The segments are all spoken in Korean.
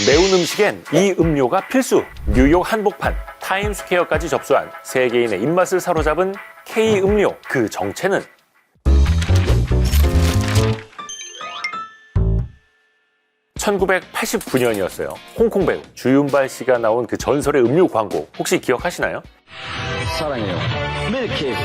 매운 음식엔 이 음료가 필수. 뉴욕 한복판 타임스퀘어까지 접수한 세계인의 입맛을 사로잡은 K음료. 그 정체는? (1989년이었어요) 홍콩 배우 주윤발 씨가 나온 그 전설의 음료 광고 혹시 기억하시나요? 사랑해요. 밀키스.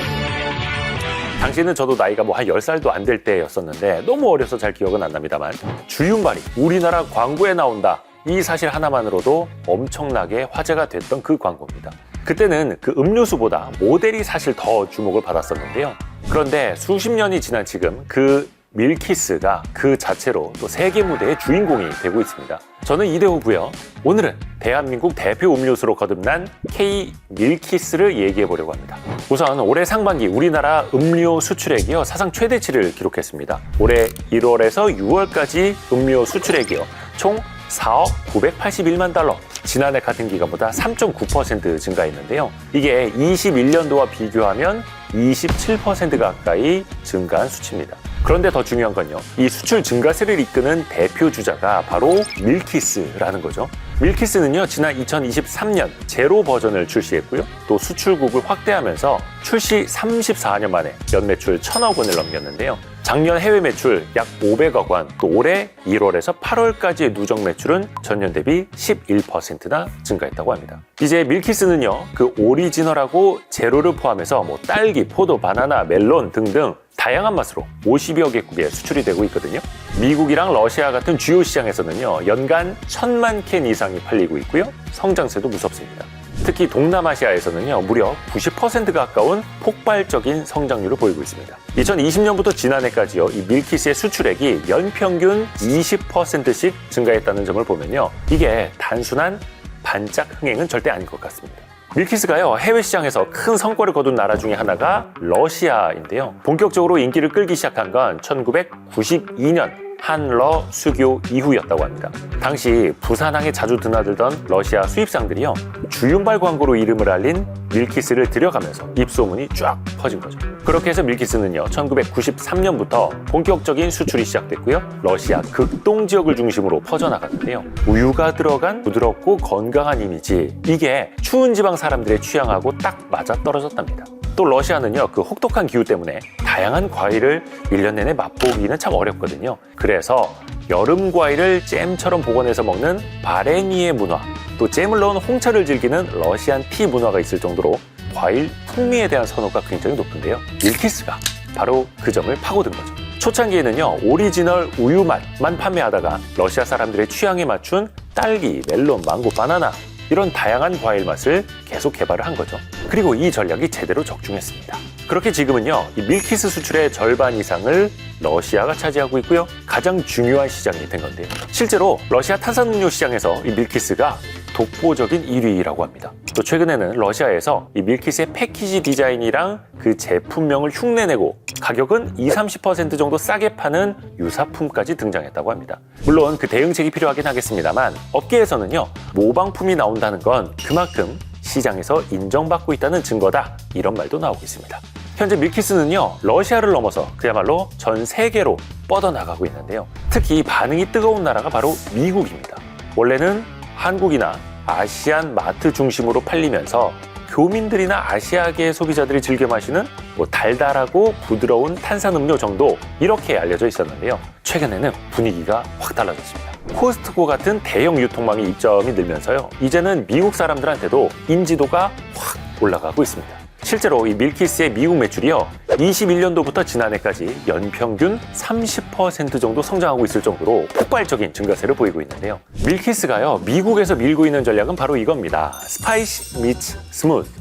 당시에는 저도 나이가 한 10살도 안 될 때였었는데 너무 어려서 잘 기억은 안 납니다만, 주윤발이 우리나라 광고에 나온다, 이 사실 하나만으로도 엄청나게 화제가 됐던 그 광고입니다. 그때는 그 음료수보다 모델이 사실 더 주목을 받았었는데요. 그런데 수십 년이 지난 지금 그 밀키스가 그 자체로 또 세계 무대의 주인공이 되고 있습니다. 저는 이대호고요. 오늘은 대한민국 대표 음료수로 거듭난 K 밀키스를 얘기해 보려고 합니다. 우선 올해 상반기 우리나라 음료 수출액이요, 사상 최대치를 기록했습니다. 올해 1월에서 6월까지 음료 수출액이요, 총 4억 981만 달러. 지난해 같은 기간보다 3.9% 증가했는데요. 이게 21년도와 비교하면 27% 가까이 증가한 수치입니다. 그런데 더 중요한 건요, 이 수출 증가세를 이끄는 대표 주자가 바로 밀키스라는 거죠. 밀키스는요, 지난 2023년 제로 버전을 출시했고요, 또 수출국을 확대하면서 출시 34년 만에 연매출 1,000억 원을 넘겼는데요. 작년 해외 매출 약 500억 원, 또 올해 1월에서 8월까지의 누적 매출은 전년 대비 11%나 증가했다고 합니다. 이제 밀키스는요, 그 오리지널하고 제로를 포함해서 딸기, 포도, 바나나, 멜론 등등 다양한 맛으로 50여 개국에 수출이 되고 있거든요. 미국이랑 러시아 같은 주요 시장에서는요, 연간 1,000만 캔 이상이 팔리고 있고요. 성장세도 무섭습니다. 특히 동남아시아에서는요, 무려 90% 가까운 폭발적인 성장률을 보이고 있습니다. 2020년부터 지난해까지요, 이 밀키스의 수출액이 연평균 20%씩 증가했다는 점을 보면요, 이게 단순한 반짝 흥행은 절대 아닌 것 같습니다. 밀키스가요, 해외 시장에서 큰 성과를 거둔 나라 중에 하나가 러시아인데요. 본격적으로 인기를 끌기 시작한 건 1992년 한러 수교 이후였다고 합니다. 당시 부산항에 자주 드나들던 러시아 수입상들이요, 주윤발 광고로 이름을 알린 밀키스를 들여가면서 입소문이 쫙 퍼진 거죠. 그렇게 해서 밀키스는요, 1993년부터 본격적인 수출이 시작됐고요, 러시아 극동 지역을 중심으로 퍼져나갔는데요. 우유가 들어간 부드럽고 건강한 이미지, 이게 추운 지방 사람들의 취향하고 딱 맞아떨어졌답니다. 또 러시아는요, 그 혹독한 기후 때문에 다양한 과일을 1년 내내 맛보기는 참 어렵거든요. 그래서 여름 과일을 잼처럼 복원해서 먹는 바레니의 문화, 또 잼을 넣은 홍차를 즐기는 러시안 티 문화가 있을 정도로 과일 풍미에 대한 선호가 굉장히 높은데요. 밀키스가 바로 그 점을 파고든 거죠. 초창기에는요, 오리지널 우유 맛만 판매하다가 러시아 사람들의 취향에 맞춘 딸기, 멜론, 망고, 바나나, 이런 다양한 과일 맛을 계속 개발을 한 거죠. 그리고 이 전략이 제대로 적중했습니다. 그렇게 지금은요, 이 밀키스 수출의 절반 이상을 러시아가 차지하고 있고요, 가장 중요한 시장이 된 건데요. 실제로 러시아 탄산음료 시장에서 이 밀키스가 독보적인 1위라고 합니다. 또 최근에는 러시아에서 이 밀키스의 패키지 디자인이랑 그 제품명을 흉내내고 가격은 20-30% 정도 싸게 파는 유사품까지 등장했다고 합니다. 물론 그 대응책이 필요하긴 하겠습니다만, 업계에서는요, 모방품이 나온다는 건 그만큼 시장에서 인정받고 있다는 증거다, 이런 말도 나오고 있습니다. 현재 밀키스는요, 러시아를 넘어서 그야말로 전 세계로 뻗어나가고 있는데요. 특히 반응이 뜨거운 나라가 바로 미국입니다. 원래는 한국이나 아시안 마트 중심으로 팔리면서 교민들이나 아시아계 소비자들이 즐겨 마시는 달달하고 부드러운 탄산음료 정도, 이렇게 알려져 있었는데요. 최근에는 분위기가 확 달라졌습니다. 코스트코 같은 대형 유통망의 입점이 늘면서요, 이제는 미국 사람들한테도 인지도가 확 올라가고 있습니다. 실제로 이 밀키스의 미국 매출이요, 21년도부터 지난해까지 연평균 30% 정도 성장하고 있을 정도로 폭발적인 증가세를 보이고 있는데요. 밀키스가요, 미국에서 밀고 있는 전략은 바로 이겁니다. 스파이시 미츠 스무스.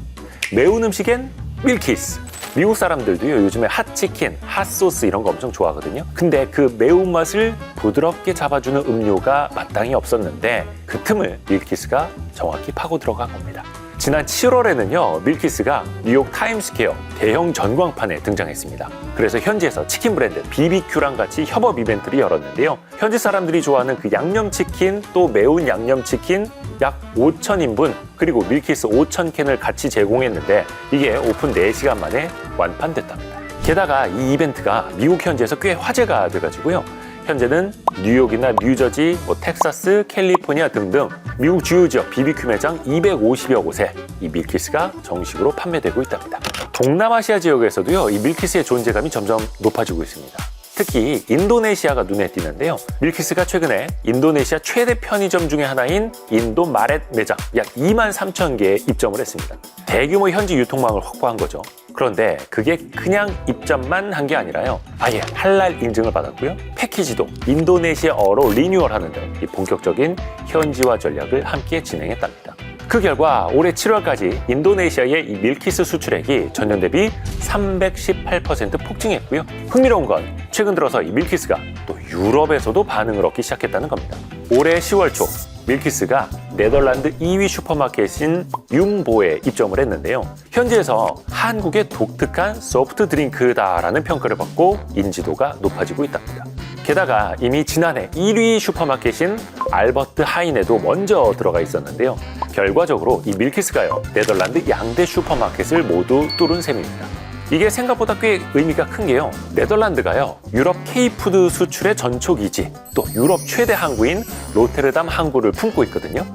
매운 음식엔 밀키스. 미국 사람들도요, 요즘에 핫치킨, 핫소스 이런 거 엄청 좋아하거든요. 근데 그 매운맛을 부드럽게 잡아주는 음료가 마땅히 없었는데, 그 틈을 밀키스가 정확히 파고 들어간 겁니다. 지난 7월에는요, 밀키스가 뉴욕 타임스퀘어 대형 전광판에 등장했습니다. 그래서 현지에서 치킨 브랜드 BBQ랑 같이 협업 이벤트를 열었는데요. 현지 사람들이 좋아하는 그 양념치킨, 또 매운 양념치킨 약 5,000인분, 그리고 밀키스 5,000캔을 같이 제공했는데, 이게 오픈 4시간 만에 완판됐답니다. 게다가 이 이벤트가 미국 현지에서 꽤 화제가 돼가지고요, 현재는 뉴욕이나 뉴저지, 텍사스, 캘리포니아 등등 미국 주요 지역 BBQ 매장 250여 곳에 이 밀키스가 정식으로 판매되고 있답니다. 동남아시아 지역에서도요, 이 밀키스의 존재감이 점점 높아지고 있습니다. 특히 인도네시아가 눈에 띄는데요. 밀키스가 최근에 인도네시아 최대 편의점 중에 하나인 인도 마렛 매장 약 23,000개에 입점을 했습니다. 대규모 현지 유통망을 확보한 거죠. 그런데 그게 그냥 입점만 한 게 아니라요. 아예 할랄 인증을 받았고요. 패키지도 인도네시아어로 리뉴얼하는 등 이 본격적인 현지화 전략을 함께 진행했답니다. 그 결과 올해 7월까지 인도네시아의 이 밀키스 수출액이 전년 대비 318% 폭증했고요. 흥미로운 건 최근 들어서 이 밀키스가 또 유럽에서도 반응을 얻기 시작했다는 겁니다. 올해 10월 초 밀키스가 네덜란드 2위 슈퍼마켓인 융보에 입점을 했는데요. 현지에서 한국의 독특한 소프트 드링크다라는 평가를 받고 인지도가 높아지고 있답니다. 게다가 이미 지난해 1위 슈퍼마켓인 알버트 하인에도 먼저 들어가 있었는데요. 결과적으로 이 밀키스가요, 네덜란드 양대 슈퍼마켓을 모두 뚫은 셈입니다. 이게 생각보다 꽤 의미가 큰 게요. 네덜란드가요, 유럽 K푸드 수출의 전초기지, 또 유럽 최대 항구인 로테르담 항구를 품고 있거든요.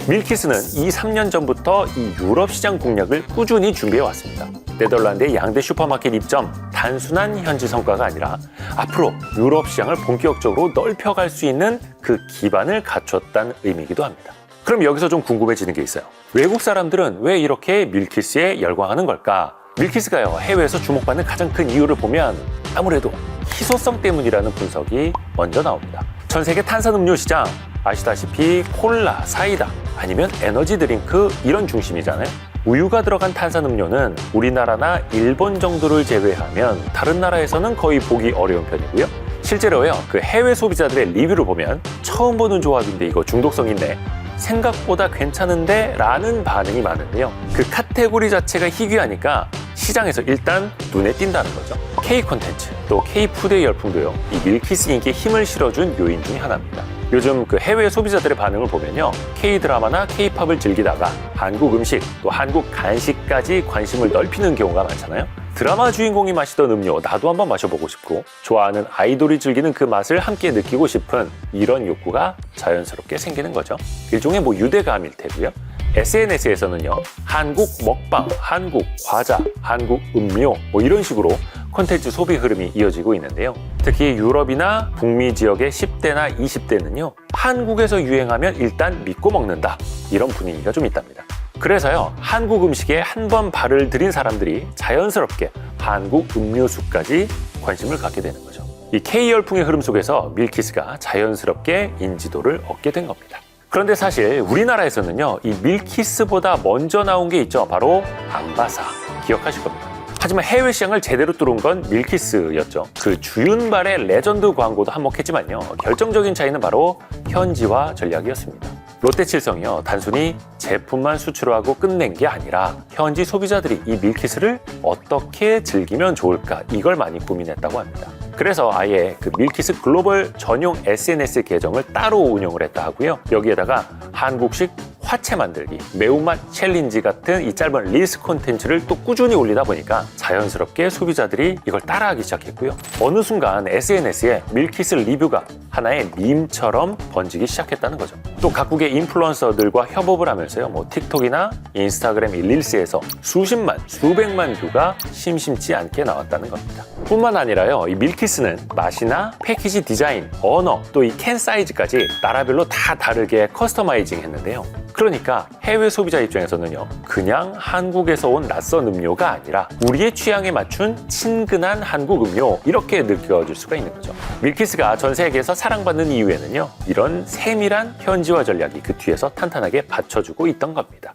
밀키스는 3년 전부터 이 유럽 시장 공략을 꾸준히 준비해 왔습니다. 네덜란드의 양대 슈퍼마켓 입점, 단순한 현지 성과가 아니라 앞으로 유럽 시장을 본격적으로 넓혀갈 수 있는 그 기반을 갖췄다는 의미이기도 합니다. 그럼 여기서 좀 궁금해지는 게 있어요. 외국 사람들은 왜 이렇게 밀키스에 열광하는 걸까? 밀키스가요, 해외에서 주목받는 가장 큰 이유를 보면 아무래도 희소성 때문이라는 분석이 먼저 나옵니다. 전 세계 탄산음료 시장, 아시다시피 콜라, 사이다, 아니면 에너지 드링크 이런 중심이잖아요. 우유가 들어간 탄산음료는 우리나라나 일본 정도를 제외하면 다른 나라에서는 거의 보기 어려운 편이고요. 실제로요, 그 해외 소비자들의 리뷰를 보면 처음 보는 조합인데 이거 중독성 있네, 생각보다 괜찮은데 라는 반응이 많은데요. 그 카테고리 자체가 희귀하니까 시장에서 일단 눈에 띈다는 거죠. K 콘텐츠, 또 K 푸드의 열풍도요, 이 밀키스 인기에 힘을 실어준 요인 중에 하나입니다. 요즘 그 해외 소비자들의 반응을 보면요, K 드라마나 K 팝을 즐기다가 한국 음식, 또 한국 간식까지 관심을 넓히는 경우가 많잖아요. 드라마 주인공이 마시던 음료 나도 한번 마셔보고 싶고, 좋아하는 아이돌이 즐기는 그 맛을 함께 느끼고 싶은 이런 욕구가 자연스럽게 생기는 거죠. 일종의 유대감일 테고요. SNS에서는요, 한국 먹방, 한국 과자, 한국 음료 이런 식으로 콘텐츠 소비 흐름이 이어지고 있는데요. 특히 유럽이나 북미 지역의 10대나 20대는요, 한국에서 유행하면 일단 믿고 먹는다, 이런 분위기가 좀 있답니다. 그래서요, 한국 음식에 한 번 발을 들인 사람들이 자연스럽게 한국 음료수까지 관심을 갖게 되는 거죠. 이 K 열풍의 흐름 속에서 밀키스가 자연스럽게 인지도를 얻게 된 겁니다. 그런데 사실 우리나라에서는요, 이 밀키스보다 먼저 나온 게 있죠. 바로 암바사. 기억하실 겁니다. 하지만 해외 시장을 제대로 뚫은 건 밀키스였죠. 그 주윤발의 레전드 광고도 한몫했지만요, 결정적인 차이는 바로 현지화 전략이었습니다. 롯데칠성이요, 단순히 제품만 수출하고 끝낸 게 아니라 현지 소비자들이 이 밀키스를 어떻게 즐기면 좋을까, 이걸 많이 고민했다고 합니다. 그래서 아예 그 밀키스 글로벌 전용 SNS 계정을 따로 운영을 했다 하고요. 여기에다가 한국식 화채 만들기, 매운맛 챌린지 같은 이 짧은 릴스 콘텐츠를 또 꾸준히 올리다 보니까 자연스럽게 소비자들이 이걸 따라하기 시작했고요. 어느 순간 SNS에 밀키스 리뷰가 하나의 밈처럼 번지기 시작했다는 거죠. 또 각국의 인플루언서들과 협업을 하면서요, 틱톡이나 인스타그램 릴스에서 수십만, 수백만 뷰가 심심치 않게 나왔다는 겁니다. 뿐만 아니라요, 이 밀키스는 맛이나 패키지 디자인, 언어, 또 이 캔 사이즈까지 나라별로 다 다르게 커스터마이징 했는데요. 그러니까 해외 소비자 입장에서는요, 그냥 한국에서 온 낯선 음료가 아니라 우리의 취향에 맞춘 친근한 한국 음료, 이렇게 느껴질 수가 있는 거죠. 밀키스가 전 세계에서 사랑받는 이유에는요, 이런 세밀한 현지화 전략이 그 뒤에서 탄탄하게 받쳐주고 있던 겁니다.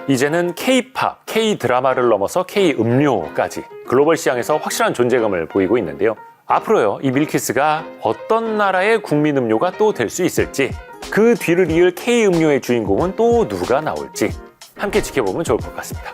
이제는 K-팝, K-드라마를 넘어서 K-음료까지 글로벌 시장에서 확실한 존재감을 보이고 있는데요. 앞으로요, 이 밀키스가 어떤 나라의 국민 음료가 또 될 수 있을지, 그 뒤를 이을 K 음료의 주인공은 또 누가 나올지 함께 지켜보면 좋을 것 같습니다.